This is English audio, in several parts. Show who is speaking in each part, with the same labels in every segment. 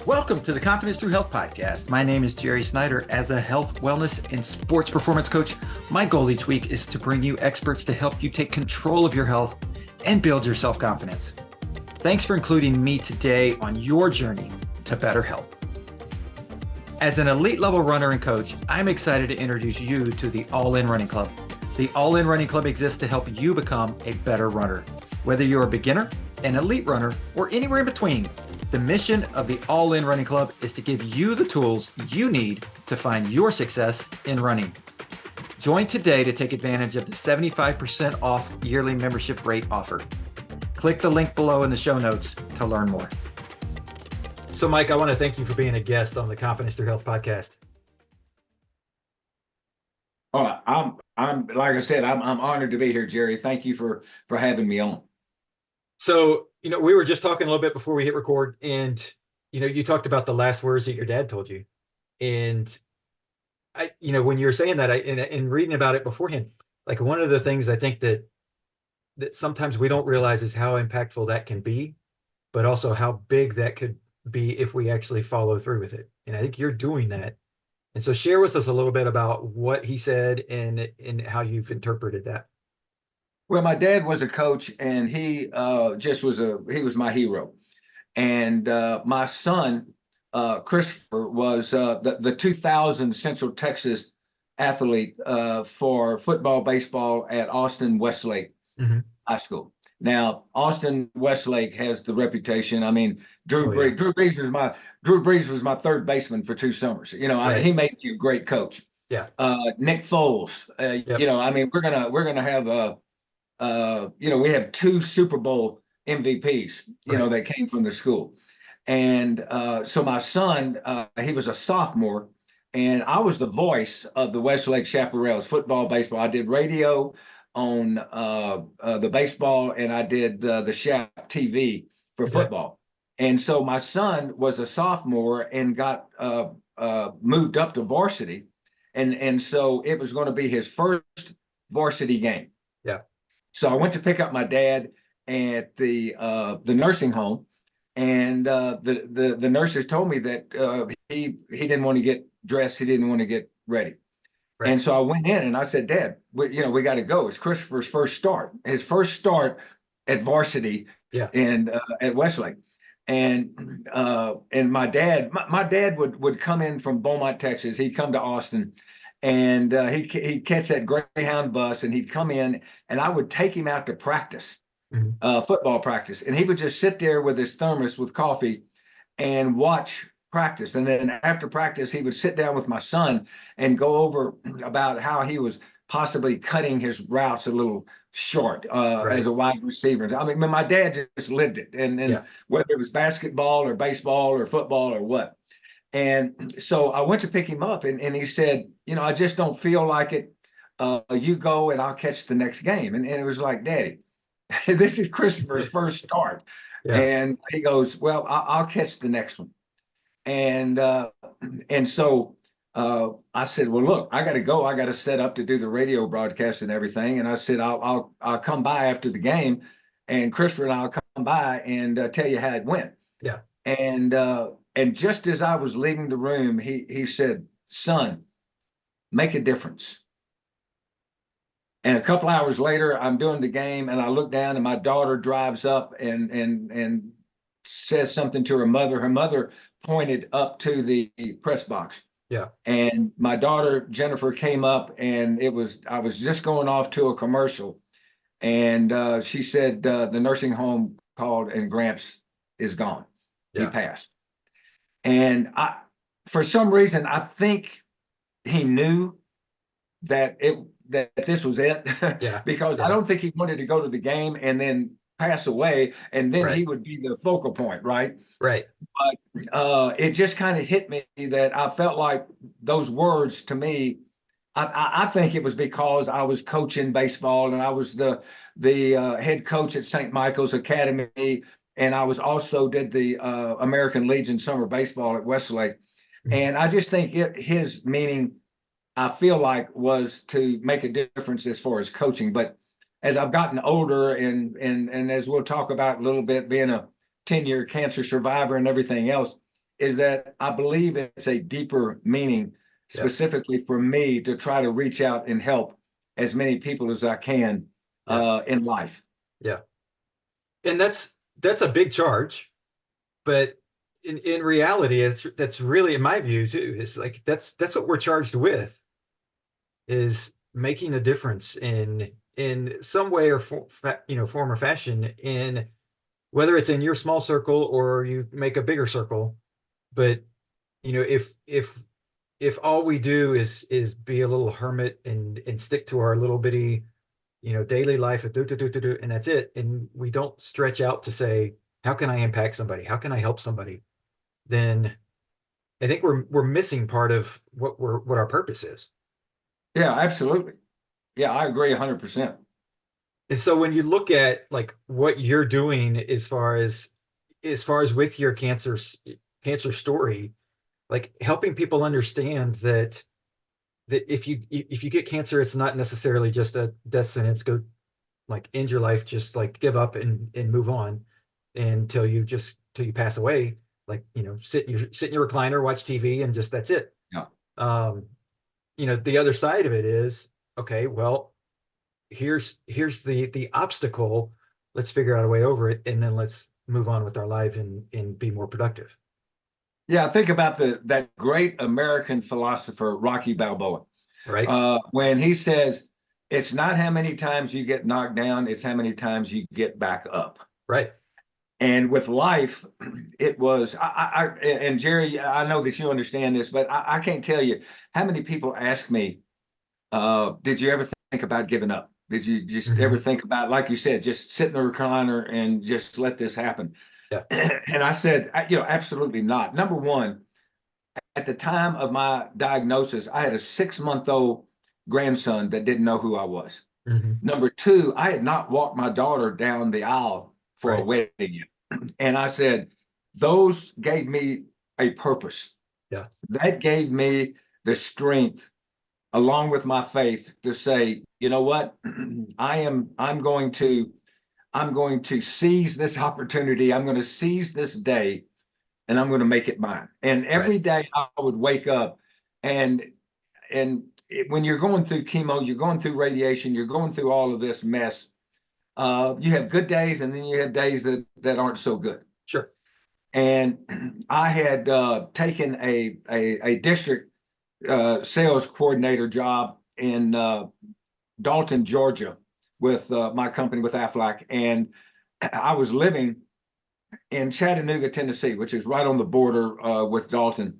Speaker 1: Welcome to the Confidence Through Health podcast. My name is Jerry Snyder. As a health, wellness, and sports performance coach, my goal each week is to bring you experts to help you take control of your health and build your self-confidence. Thanks for including me today on your journey to better health. As an elite level runner and coach, I'm excited to introduce you to the All In Running Club. The All In Running Club exists to help you become a better runner. Whether you're a beginner, an elite runner, or anywhere in between, the mission of the All In Running Club is to give you the tools you need to find your success in running. Join today to take advantage of the 75% off yearly membership rate offer. Click the link below in the show notes to learn more. So, Mike, I want to thank you for being a guest on the Confidence Through Health podcast.
Speaker 2: Oh, I'm like I said, I'm honored to be here, Jerry. Thank you for having me on.
Speaker 1: So, we were just talking a little bit before we hit record, and, you talked about the last words that your dad told you. And when you were saying that, in reading about it beforehand, like one of the things I think that sometimes we don't realize is how impactful that can be, but also how big that could be if we actually follow through with it. And I think you're doing that. And so share with us a little bit about what he said and how you've interpreted that.
Speaker 2: Well, my dad was a coach, and he was my hero. And my son, Christopher, was the 2000 Central Texas athlete for football, baseball at Austin Westlake High School. Now, Austin Westlake has the reputation. I mean, Drew Brees was my third baseman for 2 summers.
Speaker 1: Right.
Speaker 2: He made me a great coach.
Speaker 1: Yeah.
Speaker 2: Nick Foles.
Speaker 1: Yep.
Speaker 2: I mean, we're gonna have we have 2 Super Bowl MVPs.
Speaker 1: Right.
Speaker 2: That came from the school, and so my son, he was a sophomore, and I was the voice of the Westlake Chaparrals, football, baseball. I did radio on the baseball, and I did the Chap TV for football. And so my son was a sophomore and got moved up to varsity, and so it was going to be his first varsity game.
Speaker 1: Yeah.
Speaker 2: So I went to pick up my dad at the nursing home, and the nurses told me that he didn't want to get dressed, he didn't want to get ready. Right. And so I went in and I said, Dad, we got to go. It's Christopher's his first start at varsity.
Speaker 1: Yeah.
Speaker 2: And at Westlake. And my dad would come in from Beaumont, Texas. He'd come to Austin, and he'd catch that Greyhound bus, and he'd come in, and I would take him out to practice, football practice. And he would just sit there with his thermos with coffee and watch practice. And then after practice, he would sit down with my son and go over about how he was possibly cutting his routes a little short as a wide receiver. I mean, my dad just lived it. And whether it was basketball or baseball or football or what. And so I went to pick him up, and he said, I just don't feel like it. You go and I'll catch the next game. And it was like, Daddy, this is Christopher's first start. Yeah. And he goes, well, I'll catch the next one. And so I said, well, look, I got to go. I got to set up to do the radio broadcast and everything. And I said, I'll come by after the game, and Christopher and I'll come by and tell you how it went.
Speaker 1: Yeah.
Speaker 2: And just as I was leaving the room, he said, son, make a difference. And a couple hours later, I'm doing the game, and I look down, and my daughter drives up and says something to her mother. Her mother pointed up to the press box.
Speaker 1: Yeah.
Speaker 2: And my daughter, Jennifer, came up, and I was just going off to a commercial. And she said, the nursing home called, and Gramps is gone. Yeah. He passed. And for some reason, I think he knew that this was it. Yeah. Because I don't think he wanted to go to the game and then pass away, and then he would be the focal point, right?
Speaker 1: Right.
Speaker 2: But it just kind of hit me that I felt like those words to me, I think it was because I was coaching baseball, and I was the head coach at St. Michael's Academy, and I was also did the American Legion summer baseball at Westlake. And I just think his meaning, I feel like, was to make a difference as far as coaching. But as I've gotten older, and as we'll talk about a little bit, being a 10-year cancer survivor and everything else, is that I believe it's a deeper meaning
Speaker 1: Yeah.
Speaker 2: specifically for me to try to reach out and help as many people as I can
Speaker 1: Yeah.
Speaker 2: in life.
Speaker 1: Yeah. And that's a big charge, but in reality, that's really, in my view too, is like that's what we're charged with, is making a difference in some way or form or fashion, in whether it's in your small circle or you make a bigger circle. But if all we do is be a little hermit and stick to our little bitty daily life of do, and that's it, and we don't stretch out to say, how can I impact somebody, how can I help somebody, then I think we're missing part of what our purpose is.
Speaker 2: Yeah, absolutely. Yeah, I agree 100%.
Speaker 1: And so when you look at like what you're doing as far as with your cancer story, like helping people understand that if you get cancer, it's not necessarily just a death sentence. Go, like, end your life, just like give up and move on till you pass away. Like, sit in your recliner, watch TV, and just that's it.
Speaker 2: Yeah.
Speaker 1: Um, the other side of it is, okay, well, here's the obstacle. Let's figure out a way over it, and then let's move on with our life and be more productive.
Speaker 2: Yeah, think about that great American philosopher, Rocky Balboa.
Speaker 1: Right.
Speaker 2: When he says, it's not how many times you get knocked down, it's how many times you get back up.
Speaker 1: Right.
Speaker 2: And with life, it was, and Jerry, I know that you understand this, but I can't tell you how many people ask me, did you ever think about giving up? Did you just ever
Speaker 1: Hmm.
Speaker 2: think about, like you said, just sit in the recliner and just let this happen?
Speaker 1: Yeah.
Speaker 2: And I said, absolutely not. Number one, at the time of my diagnosis, I had a 6-month-old grandson that didn't know who I was.
Speaker 1: Hmm.
Speaker 2: Number two, I had not walked my daughter down the aisle for a
Speaker 1: Right.
Speaker 2: wedding yet. And I said, those gave me a purpose.
Speaker 1: Yeah.
Speaker 2: That gave me the strength, along with my faith, to say, you know what? I'm going to seize this opportunity. I'm going to seize this day and I'm going to make it mine. And
Speaker 1: Right.
Speaker 2: every day I would wake up and when you're going through chemo, you're going through radiation, you're going through all of this mess. You have good days, and then you have days that aren't so good.
Speaker 1: Sure.
Speaker 2: And I had taken a district sales coordinator job in Dalton, Georgia, with my company with Aflac, and I was living in Chattanooga, Tennessee, which is right on the border with Dalton.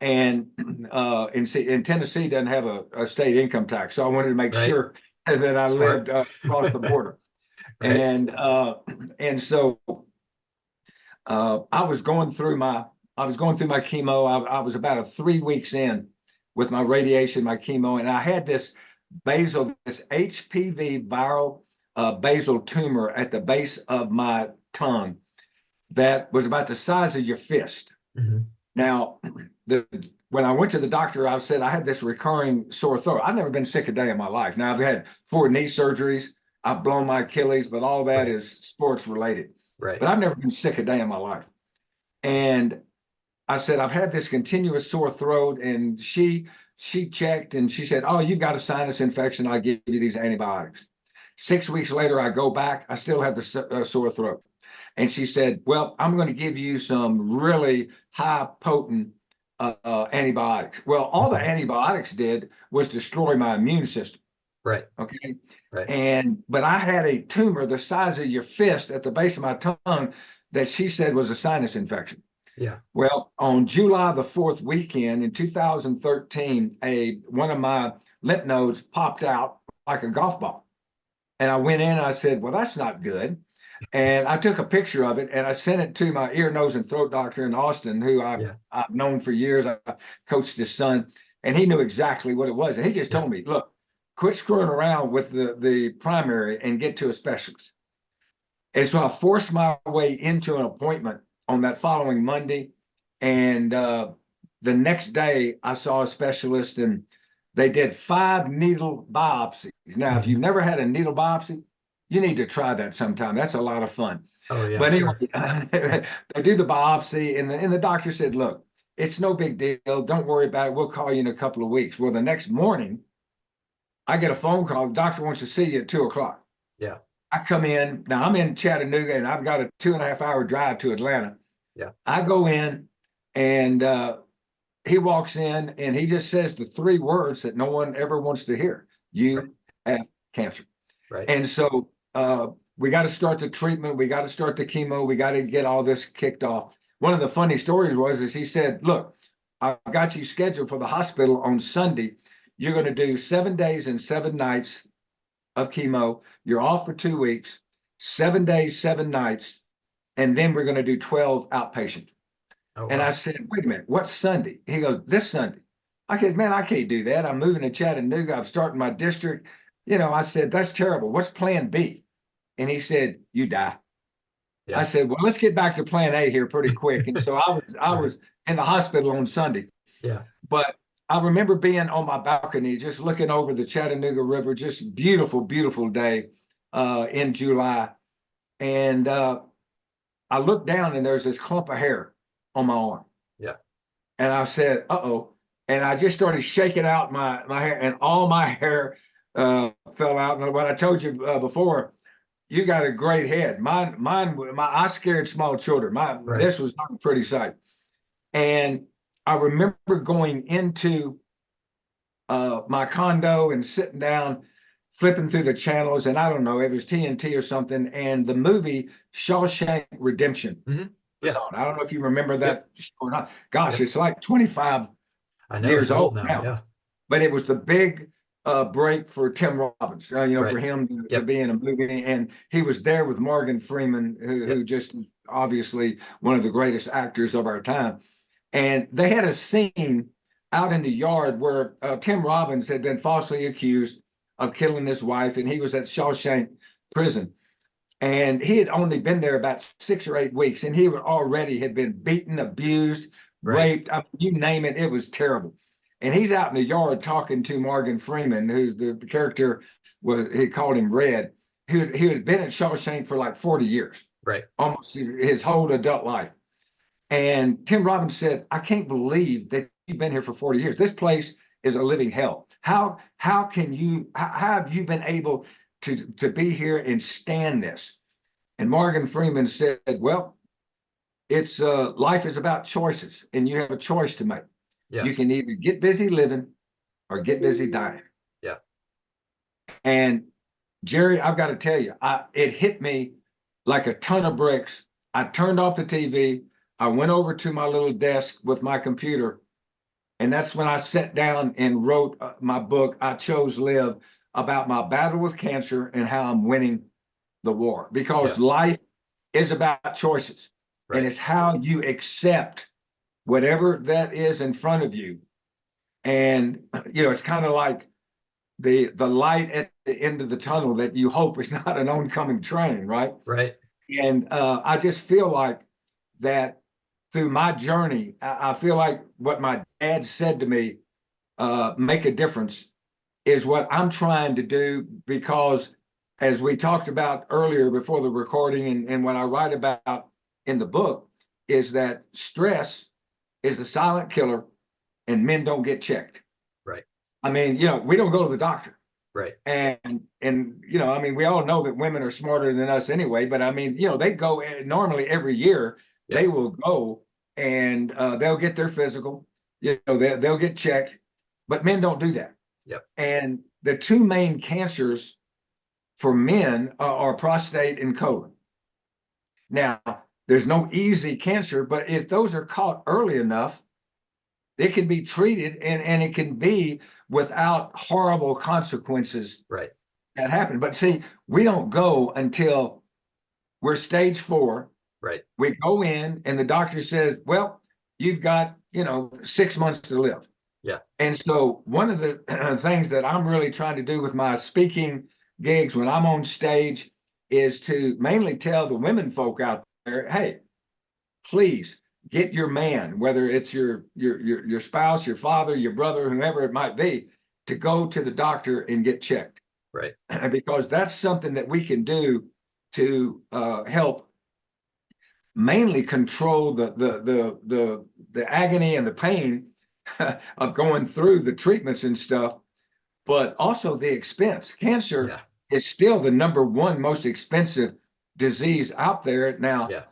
Speaker 2: And in Tennessee doesn't have a state income tax, so I wanted to make
Speaker 1: Right.
Speaker 2: sure that I lived
Speaker 1: Smart.
Speaker 2: across the border.
Speaker 1: Right.
Speaker 2: And so I was going through my chemo. I was about 3 weeks in with my radiation, my chemo, and I had this HPV viral basal tumor at the base of my tongue that was about the size of your fist.
Speaker 1: Hmm.
Speaker 2: Now, the when I went to the doctor, I said I had this recurring sore throat. I've never been sick a day in my life. Now, I've had 4 knee surgeries. I've blown my Achilles, but all that
Speaker 1: Right.
Speaker 2: is sports related.
Speaker 1: Right.
Speaker 2: But I've never been sick a day in my life. And I said, I've had this continuous sore throat. And she checked and she said, oh, you've got a sinus infection. I'll give you these antibiotics. 6 weeks later, I go back. I still have the sore throat. And she said, well, I'm going to give you some really high potent antibiotics. Well, all the
Speaker 1: Hmm.
Speaker 2: antibiotics did was destroy my immune system.
Speaker 1: Right.
Speaker 2: Okay.
Speaker 1: Right.
Speaker 2: But I had a tumor the size of your fist at the base of my tongue that she said was a sinus infection.
Speaker 1: Yeah.
Speaker 2: Well, on July the 4th weekend in 2013, one of my lymph nodes popped out like a golf ball. And I went in and I said, well, that's not good. And I took a picture of it and I sent it to my ear, nose, and throat doctor in Austin, who
Speaker 1: Yeah.
Speaker 2: I've known for years. I coached his son, and he knew exactly what it was. And he just
Speaker 1: Yeah.
Speaker 2: told me, look, quit screwing around with the primary and get to a specialist. And so I forced my way into an appointment on that following Monday. And the next day, I saw a specialist and they did 5 needle biopsies. Now, if you've
Speaker 1: Hmm.
Speaker 2: never had a needle biopsy, You need to try that sometime. That's a lot of fun.
Speaker 1: Oh yeah, I'm
Speaker 2: But
Speaker 1: sure.
Speaker 2: anyway, they do the biopsy, and the doctor said, "Look, it's no big deal. Don't worry about it. We'll call you in a couple of weeks." Well, the next morning, I get a phone call. The doctor wants to see you at 2 o'clock.
Speaker 1: Yeah.
Speaker 2: I come in. Now I'm in Chattanooga, and I've got a 2.5 hour drive to Atlanta.
Speaker 1: Yeah.
Speaker 2: I go in, and he walks in, and he just says the three words that no one ever wants to hear:
Speaker 1: Right.
Speaker 2: "You have cancer."
Speaker 1: Right.
Speaker 2: And so we got to start the treatment. We got to start the chemo. We got to get all this kicked off. One of the funny stories was is he said, "Look, I've got you scheduled for the hospital on Sunday. You're going to do 7 days and 7 nights of chemo. You're off for 2 weeks, 7 days, 7 nights, and then we're going to do 12 outpatient."
Speaker 1: Oh
Speaker 2: And I
Speaker 1: wow.
Speaker 2: said, "Wait a minute, what Sunday?" He goes, "This Sunday." I said, "Man, I can't do that. I'm moving to Chattanooga. I'm starting my district." I said, "That's terrible. What's plan B?" And he said, "You die." I
Speaker 1: Yeah.
Speaker 2: said, "Well, let's get back to plan A here pretty quick." And so I
Speaker 1: Right.
Speaker 2: was in the hospital on Sunday,
Speaker 1: Yeah.
Speaker 2: but I remember being on my balcony, just looking over the Chattanooga River, just beautiful, beautiful day in July. And I looked down and there's this clump of hair on my arm.
Speaker 1: Yeah.
Speaker 2: And I said, "Uh-oh." And I just started shaking out my hair, and all my hair fell out. And what I told you before, you got a great head. I scared small children.
Speaker 1: Right.
Speaker 2: This was not a pretty sight. And I remember going into my condo and sitting down, flipping through the channels, and I don't know, it was TNT or something, and the movie Shawshank Redemption
Speaker 1: Hmm.
Speaker 2: was
Speaker 1: Yeah.
Speaker 2: on. I don't know if you remember
Speaker 1: Yep.
Speaker 2: that or not. Gosh,
Speaker 1: Yep.
Speaker 2: it's like 25
Speaker 1: I know it's
Speaker 2: years old
Speaker 1: old now.
Speaker 2: now,
Speaker 1: Yeah.
Speaker 2: but it was the big break for Tim Robbins,
Speaker 1: Right.
Speaker 2: for him to
Speaker 1: Yep.
Speaker 2: be in a movie. And he was there with Morgan Freeman, who
Speaker 1: Yep.
Speaker 2: just obviously one of the greatest actors of our time. And they had a scene out in the yard where Tim Robbins had been falsely accused of killing his wife, and he was at Shawshank prison. And he had only been there about 6 or 8 weeks, and he already had been beaten, abused,
Speaker 1: Right.
Speaker 2: raped. I mean, you name it, it was terrible. And he's out in the yard talking to Morgan Freeman, who's the character was he called him Red. He had been at Shawshank for like 40 years,
Speaker 1: Right.
Speaker 2: almost his whole adult life. And Tim Robbins said, "I can't believe that you've been here for 40 years. This place is a living hell. How have you been able to be here and stand this?" And Morgan Freeman said, "Well, it's life is about choices, and you have a choice to make.
Speaker 1: Yeah.
Speaker 2: You can either get busy living or get busy dying."
Speaker 1: Yeah.
Speaker 2: And Jerry, I've got to tell you, it hit me like a ton of bricks. I turned off the TV. I went over to my little desk with my computer, and that's when I sat down and wrote my book, I Chose Live, about my battle with cancer and how I'm winning the war. Because
Speaker 1: Yeah.
Speaker 2: life is about choices, and
Speaker 1: Right.
Speaker 2: it's how you accept whatever that is in front of you. And it's kind of like the light at the end of the tunnel that you hope is not an oncoming train, right?
Speaker 1: Right.
Speaker 2: And I just feel like that through my journey, I feel like what my dad said to me, make a difference, is what I'm trying to do. Because as we talked about earlier before the recording, and what I write about in the book, is that stress is the silent killer, and men don't get checked.
Speaker 1: Right.
Speaker 2: I mean, we don't go to the doctor.
Speaker 1: Right.
Speaker 2: And I mean, we all know that women are smarter than us anyway, but I mean, they go normally every year, they
Speaker 1: Yep.
Speaker 2: will go and they'll get their physical, they'll get checked, but men don't do that.
Speaker 1: Yep.
Speaker 2: And the two main cancers for men are prostate and colon. Now, there's no easy cancer, but if those are caught early enough, it can be treated, and it can be without horrible consequences
Speaker 1: Right.
Speaker 2: that happen. But see, we don't go until we're stage 4.
Speaker 1: Right.
Speaker 2: We go in, and the doctor says, "Well, you've got 6 months to live."
Speaker 1: Yeah.
Speaker 2: And so one of the things that I'm really trying to do with my speaking gigs when I'm on stage is to mainly tell the women folk out there, "Hey, please get your man, whether it's your spouse, your father, your brother, whoever it might be, to go to the doctor and get checked."
Speaker 1: Right.
Speaker 2: because that's something that we can do to help mainly control the agony and the pain of going through the treatments and stuff, but also the expense. Cancer
Speaker 1: Yeah.
Speaker 2: is still the number one most expensive disease out there now.
Speaker 1: Yeah.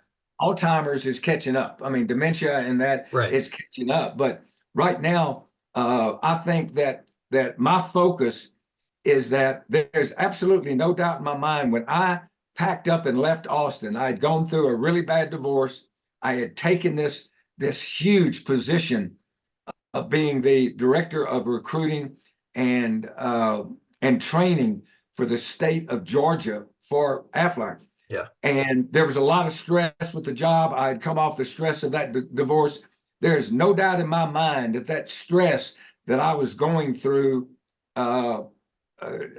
Speaker 2: Alzheimer's is catching up. I mean, dementia and that
Speaker 1: Right.
Speaker 2: is catching up. But right now, I think that my focus is that there's absolutely no doubt in my mind when I packed up and left Austin, I had gone through a really bad divorce. I had taken this huge position of being the director of recruiting and training for the state of Georgia for Aflac.
Speaker 1: Yeah.
Speaker 2: And there was a lot of stress with the job. I had come off the stress of that divorce. There's no doubt in my mind that that stress that I was going through uh,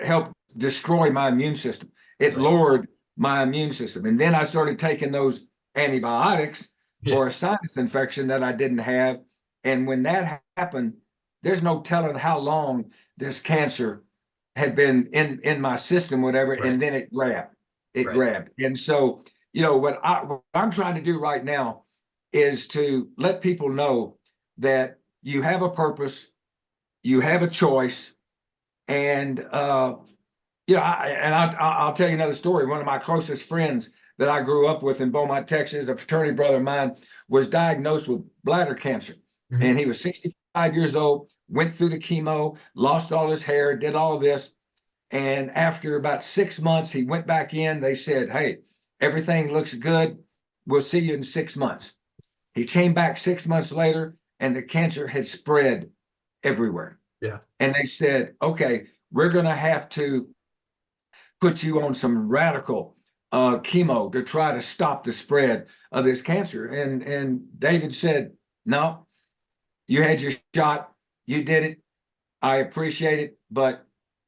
Speaker 2: helped destroy my immune system. It
Speaker 1: Right.
Speaker 2: lowered my immune system. And then I started taking those antibiotics
Speaker 1: Yeah.
Speaker 2: for a sinus infection that I didn't have. And when that happened, there's no telling how long this cancer had been in my system, whatever,
Speaker 1: Right.
Speaker 2: and then it grabbed. It
Speaker 1: Right.
Speaker 2: grabbed. And so, what I'm trying to do right now is to let people know that you have a purpose, you have a choice, and I'll tell you another story. One of my closest friends that I grew up with in Beaumont, Texas, a fraternity brother of mine, was diagnosed with bladder cancer.
Speaker 1: Mhm.
Speaker 2: And he was 65 years old, went through the chemo, lost all his hair, did all of this. And after about 6 months, he went back in. They said, "Hey, everything looks good. We'll see you in 6 months." He came back 6 months later, and the cancer had spread everywhere.
Speaker 1: Yeah.
Speaker 2: And they said, "Okay, we're going to have to put you on some radical chemo to try to stop the spread of this cancer." And David said, "No, you had your shot, you did it. I appreciate it, but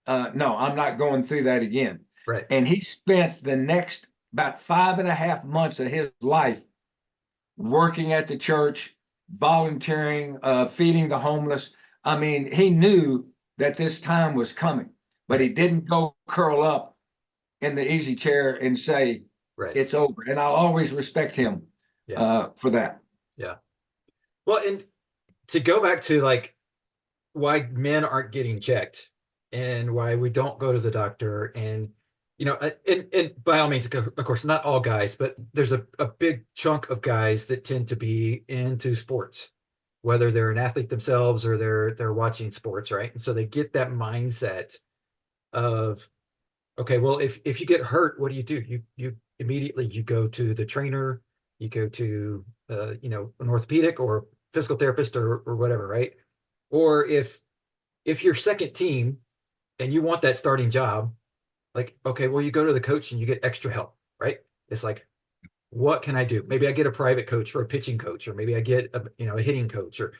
Speaker 2: no, I'm not going through that again."
Speaker 1: Right.
Speaker 2: And he spent the next about 5.5 months of his life working at the church, volunteering, feeding the homeless. I mean, he knew that this time was coming, but he
Speaker 1: Right.
Speaker 2: didn't go curl up in the easy chair and say,
Speaker 1: Right.
Speaker 2: "It's over." And I'll always respect him
Speaker 1: Yeah.
Speaker 2: for that.
Speaker 1: Yeah. Well, and to go back to like why men aren't getting checked and why we don't go to the doctor, and and by all means, of course, not all guys, but there's a big chunk of guys that tend to be into sports, whether they're an athlete themselves or they're watching sports, right? And so they get that mindset of, okay, well, if you get hurt, what do? You immediately you go to the trainer, you go to an orthopedic or physical therapist or whatever, right? Or if you're second team and you want that starting job, like, okay, well, you go to the coach and you get extra help, right? It's like, what can I do? Maybe I get a private coach for a pitching coach, or maybe I get a hitting coach, or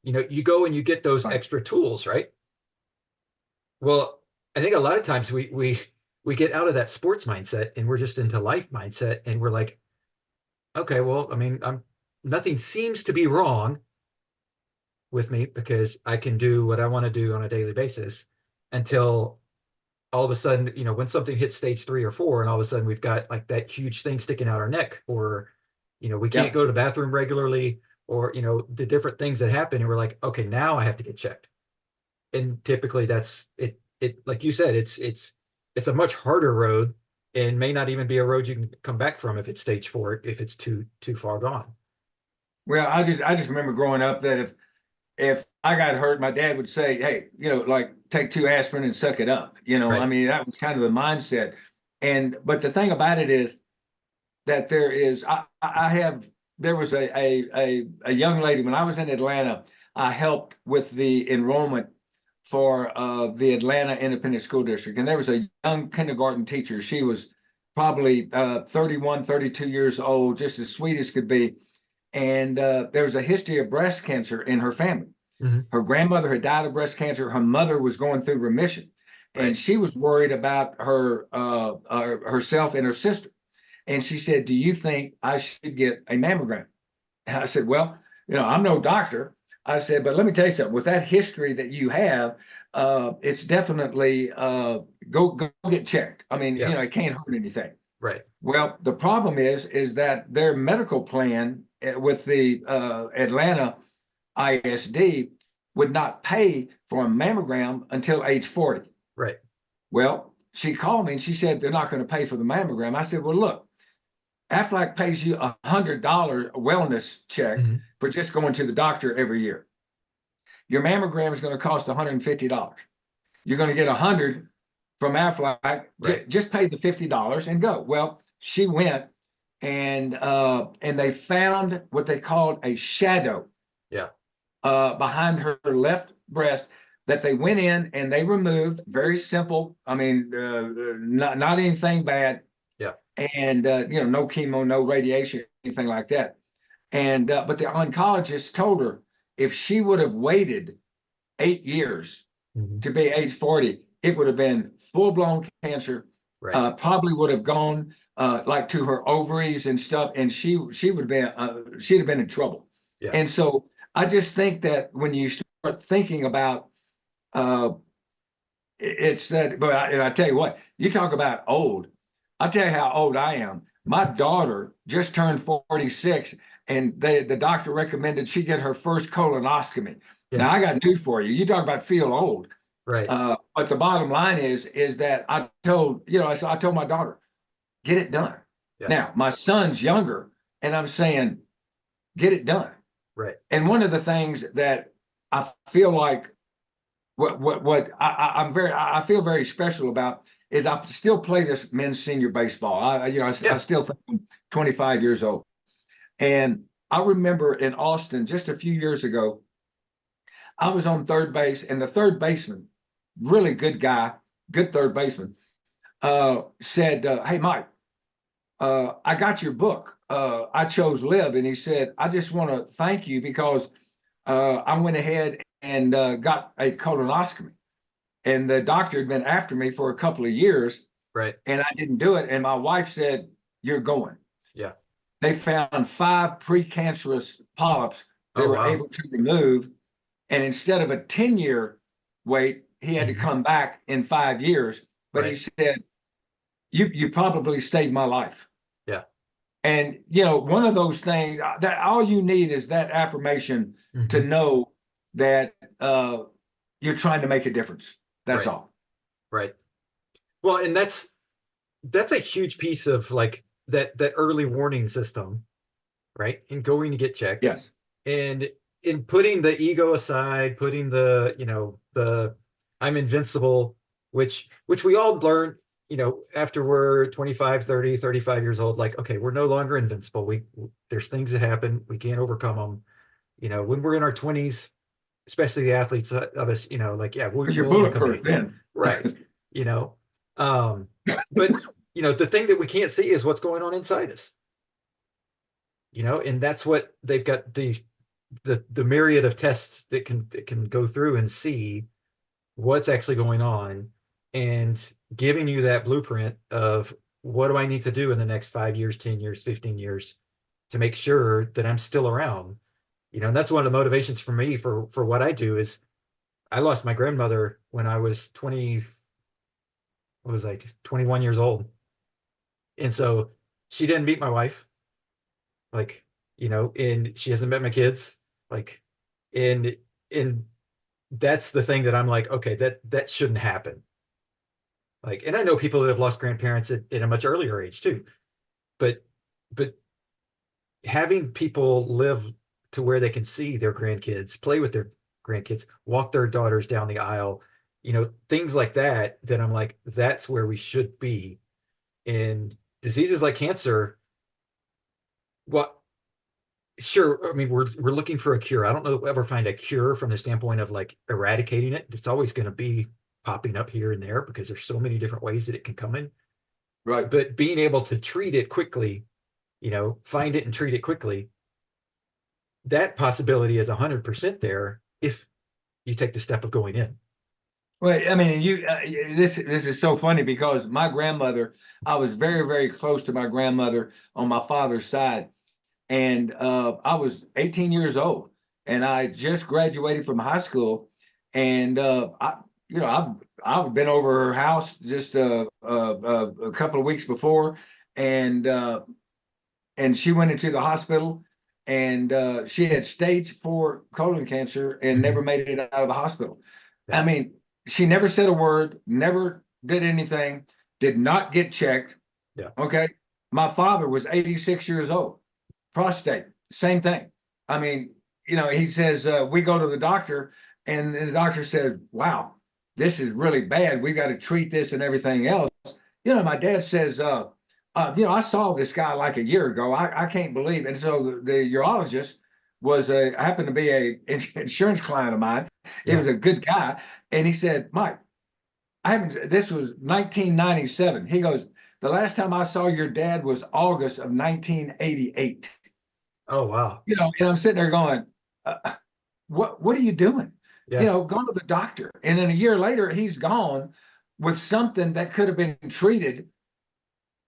Speaker 1: you go and you get those
Speaker 2: Right.
Speaker 1: extra tools, right? Well, I think a lot of times we get out of that sports mindset and we're just into life mindset, and we're like, okay, well, I mean, I'm nothing seems to be wrong with me because I can do what I want to do on a daily basis until all of a sudden, when something hits stage 3 or 4, and all of a sudden we've got like that huge thing sticking out our neck, or, we can't
Speaker 2: Yeah.
Speaker 1: go to the bathroom regularly, or, the different things that happen. And we're like, okay, now I have to get checked. And typically that's it. Like you said, it's a much harder road and may not even be a road you can come back from if it's stage 4, if it's too far gone.
Speaker 2: Well, I just remember growing up that if I got hurt, my dad would say, "Hey, like take 2 aspirin and suck it up." I
Speaker 1: Right.
Speaker 2: mean, that was kind of the mindset. But the thing about it is that I have there was a young lady when I was in Atlanta. I helped with the enrollment for the Atlanta Independent School District, and there was a young kindergarten teacher. She was probably 31, 32 years old, just as sweet as could be. And there was a history of breast cancer in her family.
Speaker 1: Hmm.
Speaker 2: Her grandmother had died of breast cancer. Her mother was going through remission, and
Speaker 1: Right.
Speaker 2: she was worried about herself and her sister. And she said, "Do you think I should get a mammogram?" And I said, "Well, I'm no doctor." I said, "But let me tell you something. With that history that you have, it's definitely go get checked. I mean,
Speaker 1: Yeah.
Speaker 2: it can't hurt anything.
Speaker 1: Right.
Speaker 2: Well, the problem is that their medical plan with the Atlanta ISD would not pay for a mammogram until age 40.
Speaker 1: Right.
Speaker 2: Well, she called me and she said they're not going to pay for the mammogram. I said, well, look, Aflac pays you $100 wellness check
Speaker 1: Hmm.
Speaker 2: for just going to the doctor every year. Your mammogram is going to cost $150. You're going to get 100 from Aflac.
Speaker 1: Right.
Speaker 2: Just pay the $50 and go. Well, she went and they found what they called a shadow
Speaker 1: Yeah.
Speaker 2: behind her left breast that they went in and they removed. Very simple. I mean, not anything bad.
Speaker 1: Yeah.
Speaker 2: And no chemo, no radiation, anything like that. And but the oncologist told her if she would have waited 8 years
Speaker 1: Hmm.
Speaker 2: to be age 40, it would have been full blown cancer.
Speaker 1: Right.
Speaker 2: Probably would have gone like to her ovaries and stuff, and she would have been she'd have been in trouble.
Speaker 1: Yeah.
Speaker 2: And so I just think that when you start thinking about uh, it's that, but and I tell you what, you talk about old. I'll tell you how old I am. My daughter just turned 46, and the doctor recommended she get her first colonoscopy.
Speaker 1: Yeah.
Speaker 2: Now I got news for you. You talk about feel old.
Speaker 1: Right.
Speaker 2: But the bottom line is that I told my daughter, get it done.
Speaker 1: Yeah.
Speaker 2: Now my son's younger, and I'm saying, get it done.
Speaker 1: Right.
Speaker 2: And one of the things that I feel like I feel very special about is I still play this men's senior baseball. I
Speaker 1: Yeah.
Speaker 2: still think I'm 25 years old, and I remember in Austin just a few years ago, I was on third base, and the third baseman, really good guy, good third baseman, said, "Hey Mike, I got your book. I chose Live," and he said, "I just want to thank you because I went ahead and got a colonoscopy." And the doctor had been after me for a couple of years,
Speaker 1: Right.
Speaker 2: and I didn't do it. And my wife said, "You're going."
Speaker 1: Yeah.
Speaker 2: They found 5 precancerous polyps they
Speaker 1: Oh,
Speaker 2: were
Speaker 1: wow.
Speaker 2: able to remove. And instead of a 10-year wait, he had to
Speaker 1: Hmm.
Speaker 2: come back in 5 years. But he
Speaker 1: Right.
Speaker 2: said, you probably saved my life.
Speaker 1: Yeah.
Speaker 2: And, one of those things that all you need is that affirmation to
Speaker 1: Hmm.
Speaker 2: know that you're trying to make a difference. That's
Speaker 1: Right.
Speaker 2: all.
Speaker 1: Right. Well, and that's a huge piece of like that early warning system, right? And going to get checked,
Speaker 2: Yes.
Speaker 1: and in putting the ego aside, putting the I'm invincible, which we all learn, after we're 25, 30, 35 years old, like, okay, we're no longer invincible. There's things that happen, we can't overcome them. When we're in our 20s, especially the athletes of us, like, yeah,
Speaker 2: You're
Speaker 1: we'll overcome
Speaker 2: bulletproof
Speaker 1: anything.
Speaker 2: then.
Speaker 1: Right. You know, um, but the thing that we can't see is what's going on inside us, and that's what they've got the myriad of tests that can go through and see what's actually going on, and giving you that blueprint of what do I need to do in the next 5 years, 10 years, 15 years to make sure that I'm still around. And that's one of the motivations for me for what I do is I lost my grandmother when I was 20, what was I, 21 years old. And so she didn't meet my wife, like, and she hasn't met my kids, like, and that's the thing that I'm like, okay, that shouldn't happen. Like, and I know people that have lost grandparents at a much earlier age too, but but having people live to where they can see their grandkids, play with their grandkids, walk their daughters down the aisle, things like that I'm like, that's where we should be. And diseases like cancer, well, sure, I mean, we're looking for a cure. I don't know if we'll ever find a cure from the standpoint of like eradicating it. It's always going to be popping up here and there because there's so many different ways that it can come in.
Speaker 2: Right.
Speaker 1: But being able to treat it quickly, find it and treat it quickly, that possibility is 100% there if you take the step of going in.
Speaker 2: Well, I mean, this is so funny because my grandmother, I was very, very close to my grandmother on my father's side, and I was 18 years old, and I just graduated from high school, and I've been over her house just a couple of weeks before, and she went into the hospital, and she had stage 4 colon cancer and never
Speaker 1: Mhm.
Speaker 2: made it out of the hospital. I
Speaker 1: Yeah.
Speaker 2: mean, she never said a word, never did anything, did not get checked.
Speaker 1: Yeah.
Speaker 2: Okay. My father was 86 years old, prostate, same thing. I mean, he says, we go to the doctor, and the doctor says, wow, this is really bad. We got to treat this and everything else. My dad says, I saw this guy like a year ago. I can't believe. And so the urologist happened to be a insurance client of mine. He
Speaker 1: Yeah.
Speaker 2: was a good guy. And he said, Mike, I haven't, this was 1997. He goes, the last time I saw your dad was August of 1988.
Speaker 1: Oh, wow.
Speaker 2: And I'm sitting there going, what are you doing?
Speaker 1: Yeah.
Speaker 2: Go to the doctor. And then a year later, he's gone with something that could have been treated.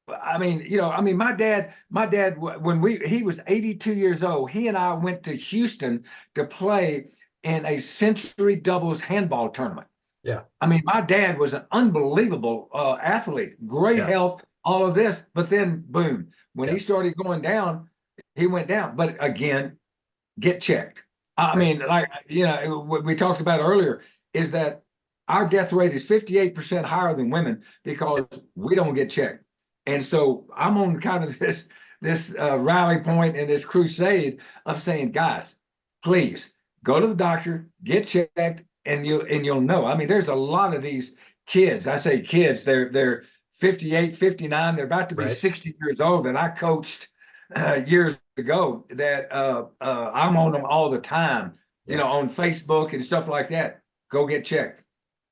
Speaker 2: My dad, when he was 82 years old, he and I went to Houston to play in a century doubles handball tournament.
Speaker 1: Yeah.
Speaker 2: I mean, my dad was an unbelievable athlete, great
Speaker 1: Yeah.
Speaker 2: health, all of this. But then, boom, when
Speaker 1: Yeah.
Speaker 2: he started going down, he went down. But again, get checked. I
Speaker 1: Right.
Speaker 2: mean, like, what we talked about earlier is that our death rate is 58% higher than women
Speaker 1: Yeah.
Speaker 2: because we don't get checked. And so I'm on kind of this rally point and this crusade of saying, guys, please go to the doctor, get checked, and you'll know. I mean, there's a lot of these kids. I say kids, they're 58, 59, they're about to be
Speaker 1: Right.
Speaker 2: 60 years old, and I coached years ago that I'm on them all the time,
Speaker 1: Yeah.
Speaker 2: on Facebook and stuff like that. Go get checked.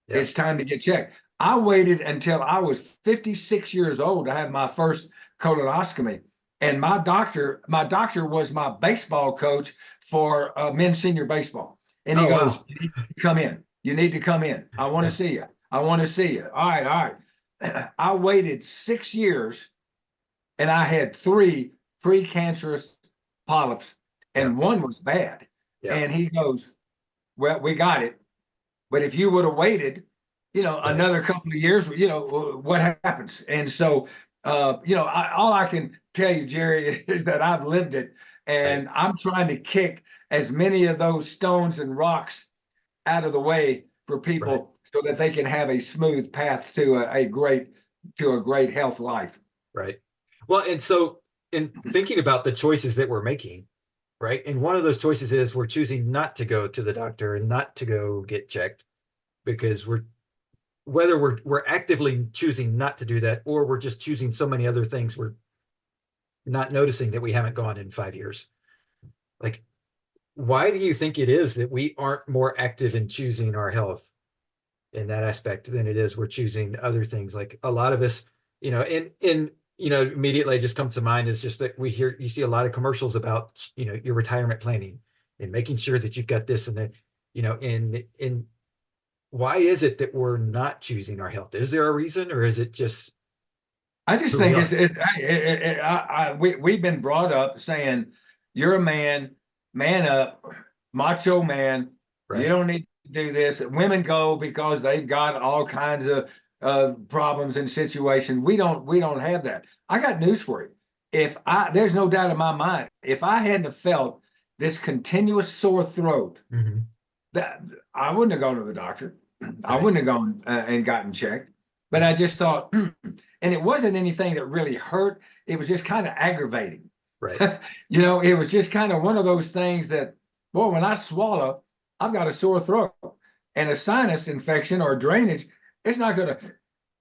Speaker 1: Yeah.
Speaker 2: It's time to get checked. I waited until I was 56 years old to have my first colonoscopy. And my doctor was my baseball coach for men's senior baseball. And he
Speaker 1: Oh,
Speaker 2: goes,
Speaker 1: wow.
Speaker 2: you need to come in. You need to come in. I want to
Speaker 1: Yeah.
Speaker 2: see you. I want to see you. All right, all right. I waited 6 years, and I had 3 precancerous polyps,
Speaker 1: Yeah.
Speaker 2: and one was bad.
Speaker 1: Yeah.
Speaker 2: And he goes, well, we got it. But if you would have waited,
Speaker 1: Right.
Speaker 2: another couple of years, what happens? And so, all I can tell you, Jerry, is that I've lived it,
Speaker 1: Right.
Speaker 2: and I'm trying to kick as many of those stones and rocks out of the way for
Speaker 1: Right.
Speaker 2: people so that they can have a smooth path to a great health life.
Speaker 1: Right. Well, and so in thinking about the choices that we're making, right? And one of those choices is we're choosing not to go to the doctor and not to go get checked because whether we're actively choosing not to do that or we're just choosing so many other things we're not noticing that we haven't gone in 5 years. Like, why do you think it is that we aren't more active in choosing our health in that aspect than it is we're choosing other things? Like a lot of us, immediately just comes to mind is just that you see a lot of commercials about, your retirement planning and making sure that you've got this and that, in why is it that we're not choosing our health? Is there a reason or is it just
Speaker 2: I just
Speaker 1: who we
Speaker 2: think
Speaker 1: are?
Speaker 2: we've been brought up saying you're a man, man up, macho man. You
Speaker 1: Right.
Speaker 2: don't need to do this. Women go because they've got all kinds of problems and situations. We don't have that. I got news for you. There's no doubt in my mind, if I hadn't have felt this continuous sore throat,
Speaker 1: Hmm.
Speaker 2: that I wouldn't have gone to the doctor. I
Speaker 1: Right.
Speaker 2: wouldn't have gone and gotten checked. But
Speaker 1: Yeah.
Speaker 2: I just thought, and it wasn't anything that really hurt. It was just kind of aggravating.
Speaker 1: Right.
Speaker 2: It was just kind of one of those things that, boy, when I swallow, I've got a sore throat and a sinus infection or drainage. It's not gonna,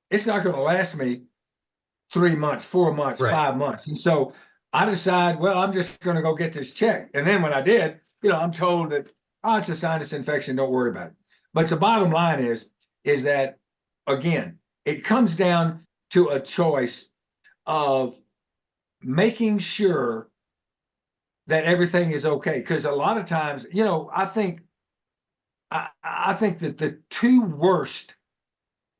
Speaker 2: it's not gonna last me 3 months, 4 months,
Speaker 1: Right.
Speaker 2: 5 months. And so I decide, well, I'm just going to go get this checked. And then when I did, I'm told that, oh, it's a sinus infection. Don't worry about it. But the bottom line is that, again, it comes down to a choice of making sure that everything is okay. Because a lot of times, I think that the two worst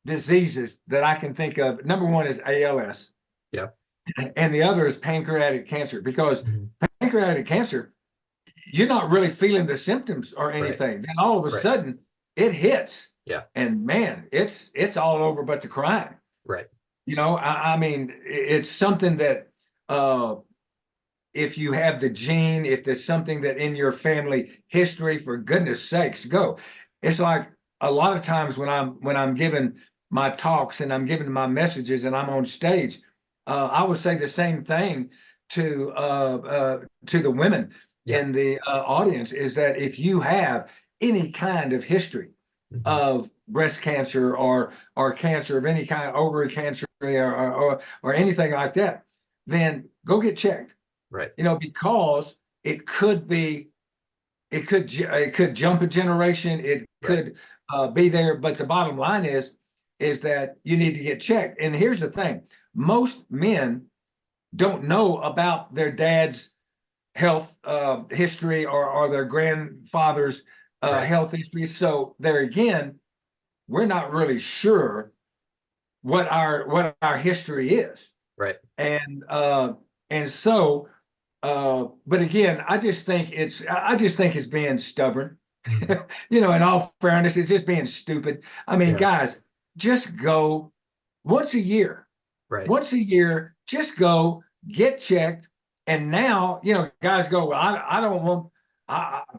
Speaker 2: diseases that I can think of, number one is ALS,
Speaker 1: Yeah.
Speaker 2: and the other is pancreatic cancer, because
Speaker 1: Hmm.
Speaker 2: pancreatic cancer, you're not really feeling the symptoms or
Speaker 1: Right.
Speaker 2: anything. Then all of a
Speaker 1: Right.
Speaker 2: sudden it hits.
Speaker 1: Yeah.
Speaker 2: And man, it's all over but the crime.
Speaker 1: Right.
Speaker 2: I mean, it's something that uh, if you have the gene, if there's something that in your family history, for goodness sakes, go. It's like a lot of times when I'm giving my talks and I'm giving my messages and I'm on stage, I would say the same thing to the women
Speaker 1: Yeah.
Speaker 2: in the audience is that if you have any kind of history
Speaker 1: Hmm.
Speaker 2: of breast cancer or cancer of any kind, ovary cancer or anything like that, then go get checked.
Speaker 1: Right.
Speaker 2: Because it could be, it could jump a generation, it
Speaker 1: Right.
Speaker 2: could be there, but the bottom line is that you need to get checked. And here's the thing: most men don't know about their dad's health history or their grandfather's
Speaker 1: Right.
Speaker 2: health history. So there again, we're not really sure what our history is,
Speaker 1: Right.
Speaker 2: and so. But again, I just think it's being stubborn.
Speaker 1: Mhm.
Speaker 2: In all fairness, it's just being stupid. I mean,
Speaker 1: Yeah.
Speaker 2: guys, just go once a year.
Speaker 1: Right.
Speaker 2: Once a year, just go get checked. And now, guys go, well, I don't want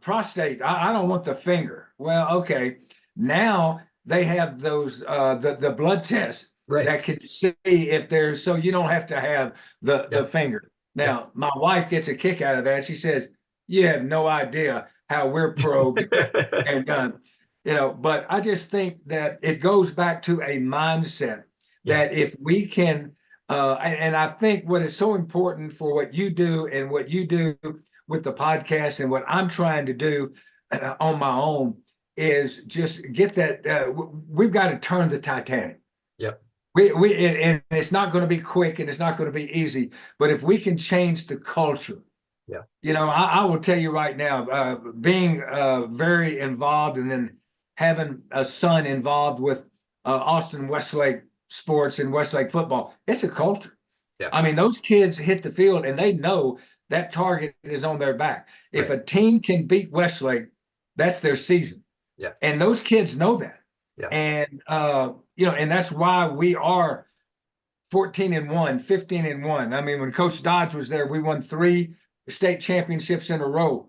Speaker 2: prostate. I don't want the finger. Well, okay. Now they have those the blood tests
Speaker 1: Right.
Speaker 2: that can see if there's, so you don't have to have the
Speaker 1: Yep.
Speaker 2: finger.
Speaker 1: Yep.
Speaker 2: Now, my wife gets a kick out of that. She says, "You have no idea how we're probed and done." But I just think that it goes back to a mindset
Speaker 1: Yeah.
Speaker 2: that if we can, and I think what is so important for what you do and what you do with the podcast and what I'm trying to do on my own is just get that. We've got to turn the Titanic.
Speaker 1: Yep.
Speaker 2: And it's not going to be quick and it's not going to be easy. But if we can change the culture,
Speaker 1: Yeah.
Speaker 2: I will tell you right now, being very involved and then having a son involved with Austin Westlake sports and Westlake football, it's a culture.
Speaker 1: Yeah.
Speaker 2: I mean, those kids hit the field and they know that target is on their back. If
Speaker 1: Right.
Speaker 2: a team can beat Westlake, that's their season.
Speaker 1: Yeah.
Speaker 2: And those kids know that.
Speaker 1: Yeah.
Speaker 2: And, and that's why we are 14-1, 15-1. I mean, when Coach Dodge was there, we won 3 state championships in a row.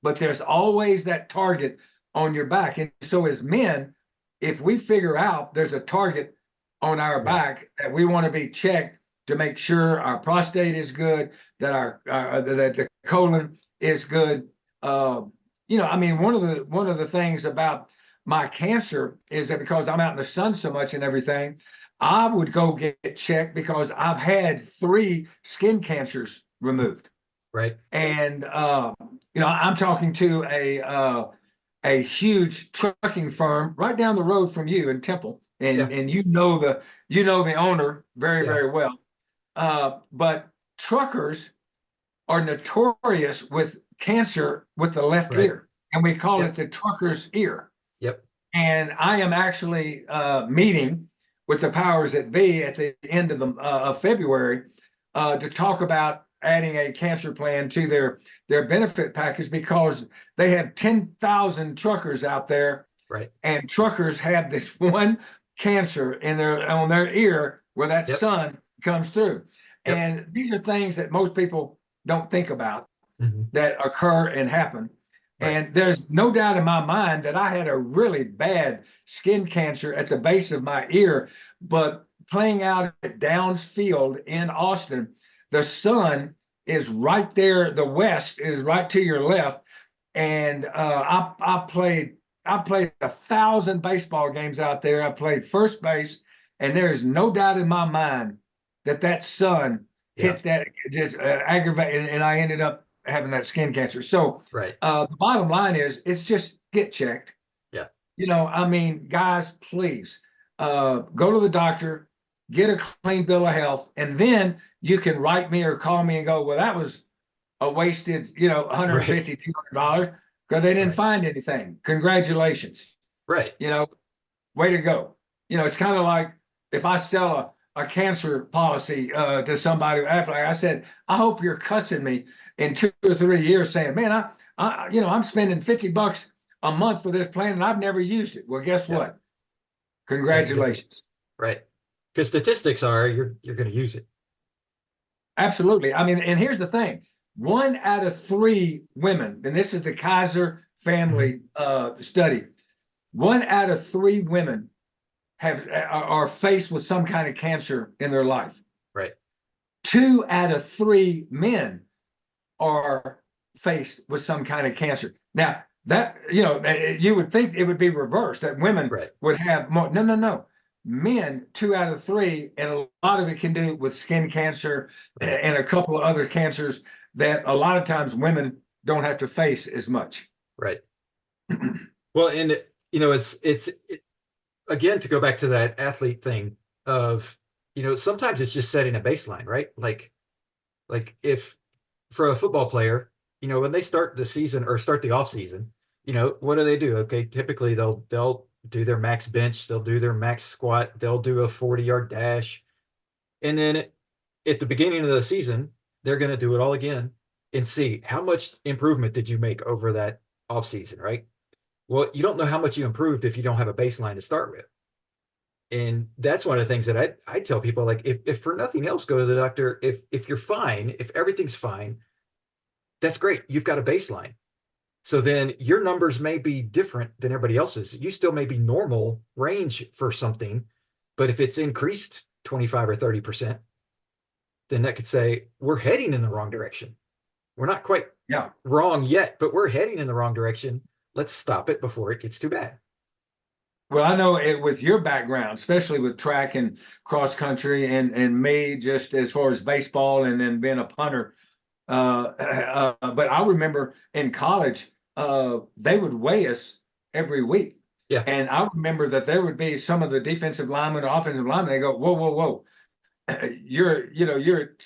Speaker 2: But there's always that target on your back. And so as men, if we figure out there's a target on our
Speaker 1: Yeah.
Speaker 2: back that we want to be checked to make sure our prostate is good, that that the colon is good. I mean, one of the things about my cancer is that because I'm out in the sun so much and everything, I would go get checked because I've had 3 skin cancers removed.
Speaker 1: Right.
Speaker 2: And I'm talking to a huge trucking firm right down the road from you in Temple,
Speaker 1: Yeah.
Speaker 2: and you know the owner very,
Speaker 1: Yeah.
Speaker 2: very well. But truckers are notorious with cancer with the left
Speaker 1: Right.
Speaker 2: ear, and we call it
Speaker 1: Yep.
Speaker 2: the trucker's ear.
Speaker 1: Yep.
Speaker 2: And I am actually meeting with the powers that be at the end of February to talk about adding a cancer plan to their benefit package because they have 10,000 truckers out there,
Speaker 1: Right.
Speaker 2: and truckers have this one cancer on their ear where that
Speaker 1: Yep.
Speaker 2: sun comes through.
Speaker 1: Yep.
Speaker 2: And these are things that most people don't think about
Speaker 1: Hmm.
Speaker 2: that occur and happen.
Speaker 1: Right.
Speaker 2: And there's no doubt in my mind that I had a really bad skin cancer at the base of my ear. But playing out at Downs Field in Austin, the sun is right there. The west is right to your left. And I played 1,000 baseball games out there. I played first base, and there is no doubt in my mind that sun
Speaker 1: Yeah.
Speaker 2: hit that just aggravated, and I ended up having that skin cancer. So
Speaker 1: Right.
Speaker 2: the bottom line is, it's just get checked.
Speaker 1: Yeah.
Speaker 2: I mean, guys, please go to the doctor, get a clean bill of health, and then you can write me or call me and go, well, that was a wasted,
Speaker 1: Right.
Speaker 2: 150, $200 because they didn't
Speaker 1: Right.
Speaker 2: find anything. Congratulations.
Speaker 1: Right.
Speaker 2: You know, way to go. It's kind of like if I sell a cancer policy to somebody after, like I said, I hope you're cussing me in 2 or 3 years saying, man, I'm spending $50 a month for this plan and I've never used it. Well, guess
Speaker 1: Yep.
Speaker 2: what?
Speaker 1: That's a good thing.
Speaker 2: Congratulations.
Speaker 1: Right. Because statistics are you're going to use it.
Speaker 2: Absolutely. I mean, and here's the thing: 1 out of 3 women, and this is the Kaiser
Speaker 1: Mhm.
Speaker 2: family study. 1 out of 3 women are faced with some kind of cancer in their life.
Speaker 1: Right.
Speaker 2: 2 out of 3 men are faced with some kind of cancer. Now, that, you would think it would be reversed, that women
Speaker 1: Right.
Speaker 2: would have more. No, no, no. Men, 2 out of 3, and a lot of it can do with skin cancer
Speaker 1: Right.
Speaker 2: and a couple of other cancers that a lot of times women don't have to face as much.
Speaker 1: Right. Well, and again, to go back to that athlete thing of, sometimes it's just setting a baseline, right? Like if for a football player, when they start the season or start the off season, what do? Okay, typically they'll do their max bench, they'll do their max squat, they'll do a 40-yard dash, and then at the beginning of the season, they're going to do it all again and see how much improvement did you make over that off season, right? Well, you don't know how much you improved if you don't have a baseline to start with. And that's one of the things that I tell people, like, if for nothing else, go to the doctor. If you're fine, if everything's fine, that's great. You've got a baseline. So then your numbers may be different than everybody else's. You still may be normal range for something, but if it's increased 25 or 30%, then that could say we're heading in the wrong direction. We're not quite
Speaker 2: Yeah.
Speaker 1: wrong yet, but we're heading in the wrong direction. Let's stop it before it gets too bad.
Speaker 2: Well, I know with your background, especially with track and cross country, and me just as far as baseball and then being a punter. But I remember in college, they would weigh us every week.
Speaker 1: Yeah.
Speaker 2: And I remember that there would be some of the defensive linemen or offensive linemen, they go, whoa, whoa, whoa. You're at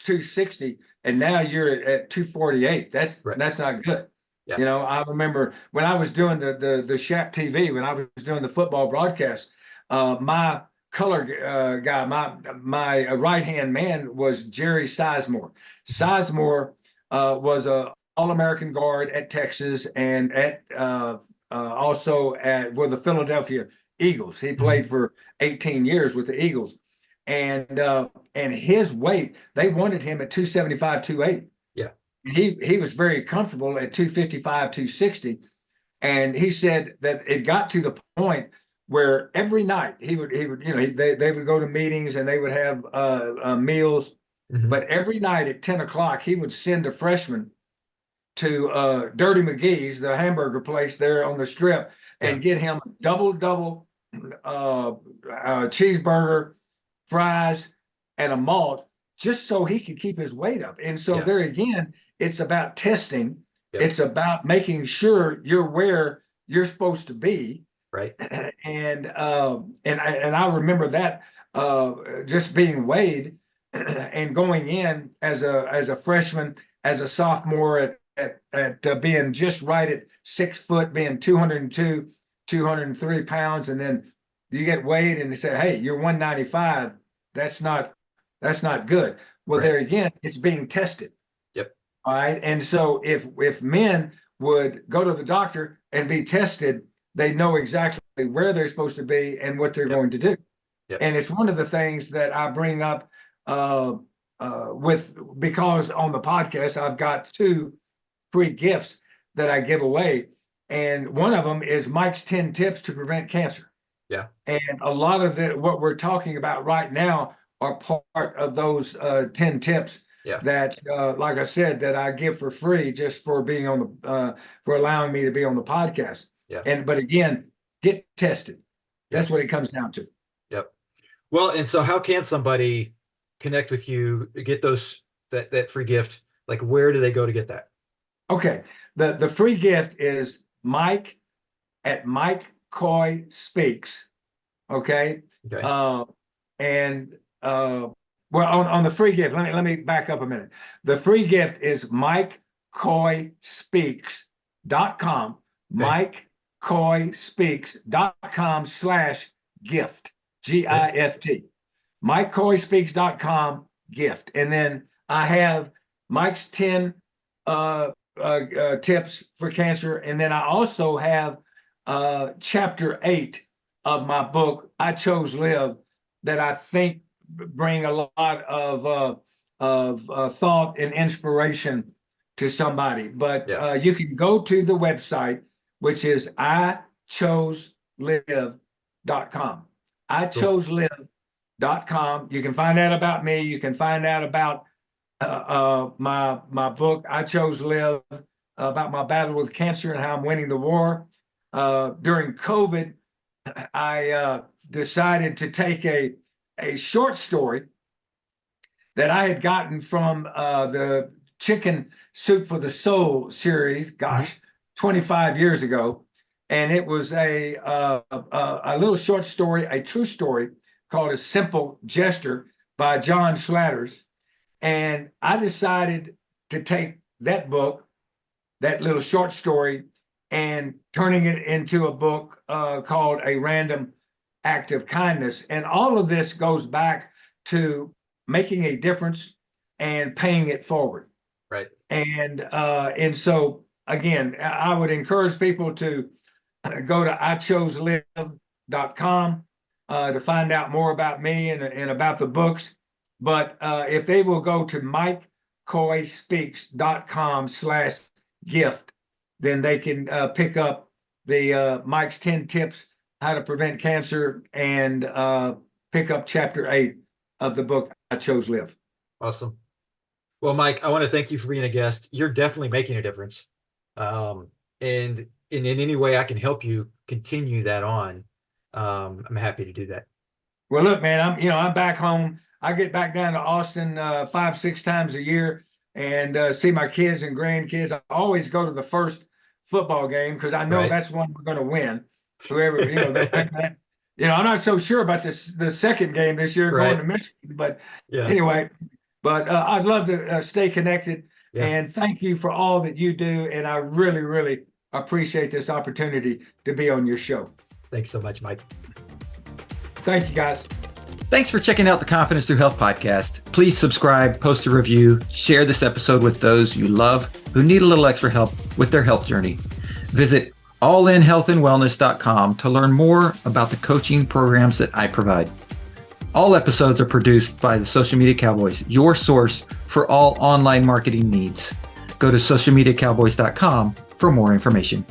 Speaker 2: 260 and now you're at 248. That's
Speaker 1: Right.
Speaker 2: that's not good.
Speaker 1: Yeah.
Speaker 2: I remember when I was doing the Shaq TV, when I was doing the football broadcast, my color guy, my right hand man was Jerry Sizemore. Sizemore was a All-American guard at Texas and at also with the Philadelphia Eagles. He
Speaker 1: Mhm.
Speaker 2: played for 18 years with the Eagles, and his weight, they wanted him at 275, 280.
Speaker 1: Yeah.
Speaker 2: He was very comfortable at 255, 260. And he said that it got to the point where every night they would go to meetings and they would have meals,
Speaker 1: Mhm.
Speaker 2: but every night at 10 o'clock he would send a freshman to Dirty McGee's, the hamburger place there on the strip,
Speaker 1: Yeah.
Speaker 2: and get him a double cheeseburger, fries, and a malt, just so he could keep his weight up. And so
Speaker 1: Yeah.
Speaker 2: there again, it's about testing.
Speaker 1: Yep.
Speaker 2: It's about making sure you're where you're supposed to be.
Speaker 1: Right.
Speaker 2: And I remember that just being weighed and going in as a freshman, as a sophomore at being just right at 6 foot, being 202, 203 pounds, and then you get weighed and they say, hey, you're 195. That's not good. Well,
Speaker 1: Right.
Speaker 2: there again, it's being tested.
Speaker 1: Yep.
Speaker 2: All right. And so if men would go to the doctor and be tested, they know exactly where they're supposed to be and what they're
Speaker 1: Yep.
Speaker 2: going to do.
Speaker 1: Yep.
Speaker 2: And it's one of the things that I bring up uh, because on the podcast I've got 2 free gifts that I give away, and one of them is Mike's 10 tips to prevent cancer.
Speaker 1: Yeah.
Speaker 2: And a lot of what we're talking about right now are part of those 10 tips
Speaker 1: Yeah.
Speaker 2: that, like I said, that I give for free just for being on for allowing me to be on the podcast.
Speaker 1: Yeah.
Speaker 2: But again, get tested. That's
Speaker 1: Yep.
Speaker 2: what it comes down to.
Speaker 1: Yep. Well, and so how can somebody connect with you, get that free gift? Like, where do they go to get that?
Speaker 2: Okay. The free gift is Mike at Mike Coy Speaks. Okay.
Speaker 1: Okay.
Speaker 2: Uh, and well, on the free gift, let me back up a minute. The free gift is MikeCoySpeaks.com,
Speaker 1: Okay.
Speaker 2: MikeCoySpeaks.com/gift,
Speaker 1: Okay.
Speaker 2: GIFT. MikeCoySpeaks.com gift. And then I have Mike's 10 tips for cancer. And then I also have chapter 8 of my book, I Chose Live, that I think bring a lot of thought and inspiration to somebody. But
Speaker 1: Yeah.
Speaker 2: you can go to the website, which is ichoselive.com.
Speaker 1: Cool.
Speaker 2: ichoselive.com. You can find out about me. You can find out about my book, I Chose Live, about my battle with cancer and how I'm winning the war. During COVID, I decided to take a short story that I had gotten from the Chicken Soup for the Soul series,
Speaker 1: Mhm.
Speaker 2: gosh, 25 years ago. And it was a little short story, a true story called A Simple Gesture by John Slatters. And I decided to take that book, that little short story, and turning it into a book called A Random Act of Kindness. And all of this goes back to making a difference and paying it forward.
Speaker 1: Right.
Speaker 2: And so again, I would encourage people to go to ichoselive.com to find out more about me and about the books. But if they will go to mikecoyspeaks.com/gift, then they can pick up the Mike's 10 Tips How to Prevent Cancer and pick up chapter 8 of the book I Chose Live.
Speaker 1: Awesome. Well, Mike, I want to thank you for being a guest. You're definitely making a difference. And in any way I can help you continue that on, I'm happy to do that.
Speaker 2: Well, look, man, I'm back home. I get back down to Austin 5, 6 times a year and see my kids and grandkids. I always go to the first football game because I know
Speaker 1: Right.
Speaker 2: that's one we're going to win. Whoever, I'm not so sure about the second game this year going
Speaker 1: Right.
Speaker 2: to Michigan, but
Speaker 1: Yeah.
Speaker 2: anyway, but I'd love to stay connected
Speaker 1: Yeah.
Speaker 2: and thank you for all that you do. And I really, really appreciate this opportunity to be on your show.
Speaker 1: Thanks so much, Mike.
Speaker 2: Thank you, guys.
Speaker 1: Thanks for checking out the Confidence Through Health podcast. Please subscribe, post a review, share this episode with those you love who need a little extra help with their health journey. Visit allinhealthandwellness.com to learn more about the coaching programs that I provide. All episodes are produced by the Social Media Cowboys, your source for all online marketing needs. Go to socialmediacowboys.com for more information.